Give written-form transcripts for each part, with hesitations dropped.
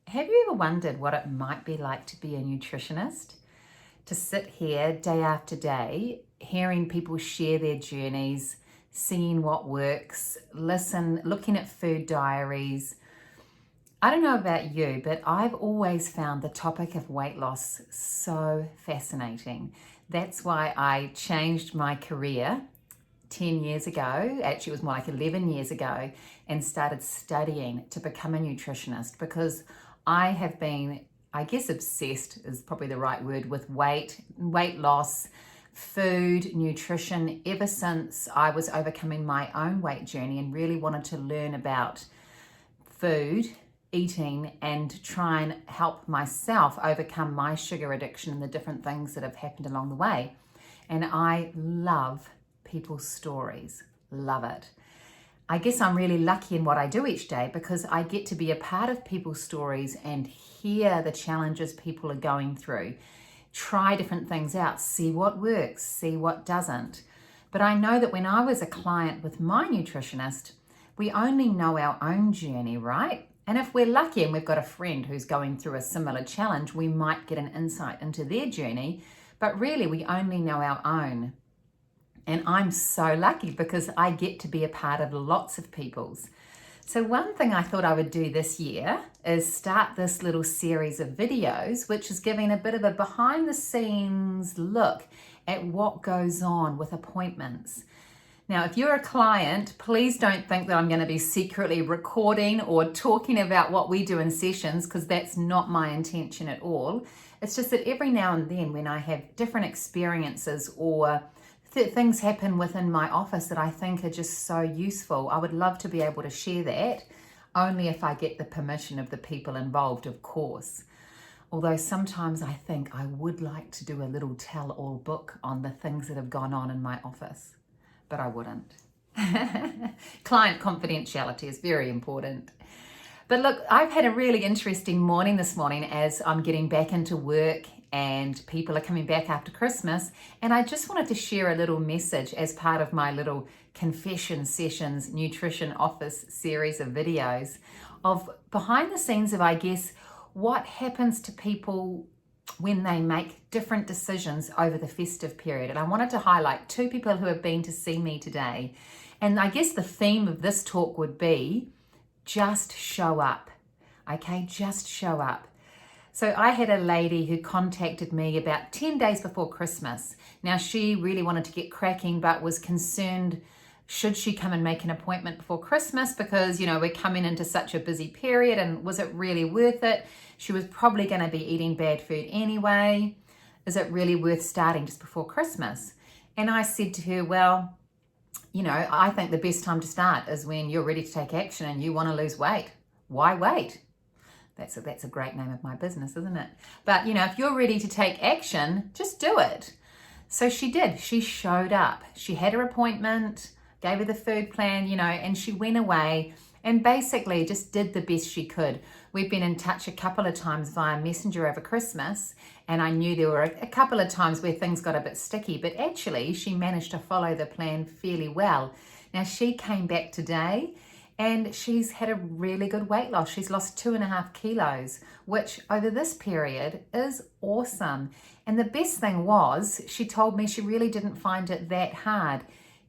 Have you ever wondered what it might be like to be a nutritionist? To sit here day after day, hearing people share their journeys, seeing what works, looking at food diaries. I don't know about you, but I've always found the topic of weight loss so fascinating. That's why I changed my career 10 years ago, actually it was more like 11 years ago, and started studying to become a nutritionist because I have been, I guess obsessed is probably the right word, with weight loss, food, nutrition, ever since I was overcoming my own weight journey and really wanted to learn about food, eating, and try and help myself overcome my sugar addiction and the different things that have happened along the way. And I love people's stories, love it. I guess I'm really lucky in what I do each day because I get to be a part of people's stories and hear the challenges people are going through, try different things out, see what works, see what doesn't. But I know that when I was a client with my nutritionist, we only know our own journey, right? And if we're lucky and we've got a friend who's going through a similar challenge, we might get an insight into their journey, but really we only know our own. And I'm so lucky because I get to be a part of lots of people's. So one thing I thought I would do this year is start this little series of videos, which is giving a bit of a behind the scenes look at what goes on with appointments. Now, if you're a client, please don't think that I'm going to be secretly recording or talking about what we do in sessions, because that's not my intention at all. It's just that every now and then when I have different experiences or things happen within my office that I think are just so useful, I would love to be able to share that, only if I get the permission of the people involved, of course. Although sometimes I think I would like to do a little tell-all book on the things that have gone on in my office, but I wouldn't. Client confidentiality is very important. But look, I've had a really interesting morning this morning as I'm getting back into work and people are coming back after Christmas. And I just wanted to share a little message as part of my little confession sessions, nutrition office series of videos of behind the scenes of, I guess, what happens to people when they make different decisions over the festive period. And I wanted to highlight two people who have been to see me today. And I guess the theme of this talk would be just show up. Okay, just show up. So I had a lady who contacted me about 10 days before Christmas. Now she really wanted to get cracking, but was concerned, should she come and make an appointment before Christmas? Because, we're coming into such a busy period, and was it really worth it? She was probably going to be eating bad food anyway. Is it really worth starting just before Christmas? And I said to her, well, I think the best time to start is when you're ready to take action and you want to lose weight. Why wait? That's a great name of my business, isn't it? But, if you're ready to take action, just do it. So she did. She showed up. She had her appointment, gave her the food plan, and she went away and basically just did the best she could. We've been in touch a couple of times via Messenger over Christmas, and I knew there were a couple of times where things got a bit sticky, but actually she managed to follow the plan fairly well. Now she came back today and she's had a really good weight loss. She's lost 2.5 kilos, which over this period is awesome. And the best thing was, she told me she really didn't find it that hard.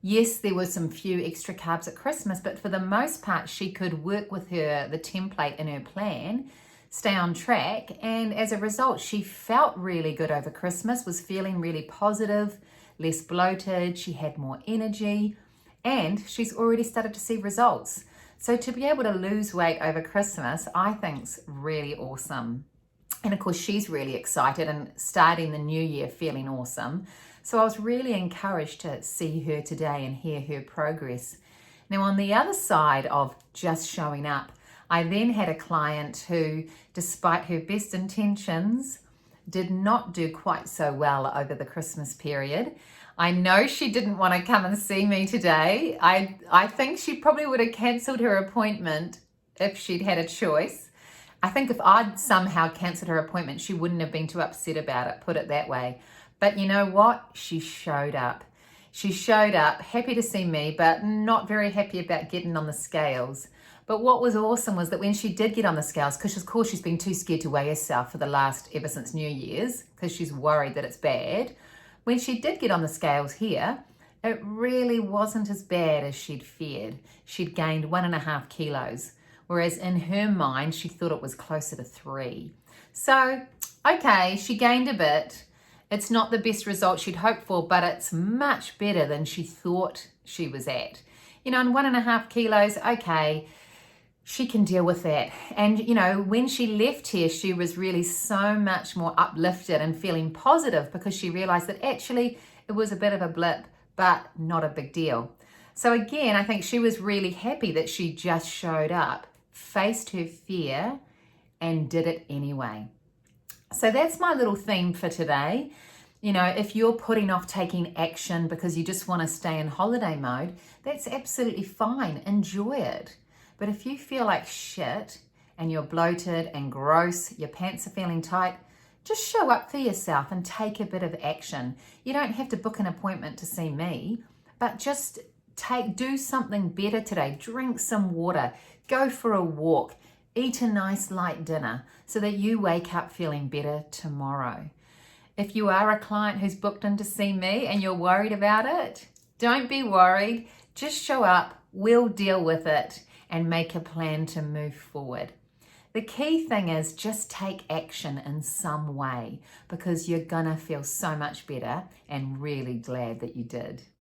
Yes, there were some few extra carbs at Christmas, but for the most part, she could work with the template in her plan, stay on track. And as a result, she felt really good over Christmas, was feeling really positive, less bloated. She had more energy, and she's already started to see results. So to be able to lose weight over Christmas, I think's really awesome. And of course, she's really excited and starting the new year feeling awesome. So I was really encouraged to see her today and hear her progress. Now, on the other side of just showing up, I then had a client who, despite her best intentions, did not do quite so well over the Christmas period. I know she didn't want to come and see me today. I think she probably would have cancelled her appointment if she'd had a choice. I think if I'd somehow cancelled her appointment, she wouldn't have been too upset about it, put it that way. But you know what? She showed up. She showed up, happy to see me, but not very happy about getting on the scales. But what was awesome was that when she did get on the scales, because of course she's been too scared to weigh herself for the last, ever since New Year's, because she's worried that it's bad. When she did get on the scales here, it really wasn't as bad as she'd feared. She'd gained 1.5 kilos, whereas in her mind, she thought it was closer to 3. So, okay, she gained a bit. It's not the best result she'd hoped for, but it's much better than she thought she was at. You know, and 1.5 kilos, okay, she can deal with that. And, you know, when she left here, she was really so much more uplifted and feeling positive because she realized that actually it was a bit of a blip, but not a big deal. So again, I think she was really happy that she just showed up, faced her fear, and did it anyway. So that's my little theme for today. You know, if you're putting off taking action because you just want to stay in holiday mode, that's absolutely fine. Enjoy it. But if you feel like shit and you're bloated and gross, your pants are feeling tight, just show up for yourself and take a bit of action. You don't have to book an appointment to see me, but just do something better today. Drink some water, go for a walk, eat a nice light dinner so that you wake up feeling better tomorrow. If you are a client who's booked in to see me and you're worried about it, don't be worried. Just show up, we'll deal with it and make a plan to move forward. The key thing is just take action in some way because you're gonna feel so much better and really glad that you did.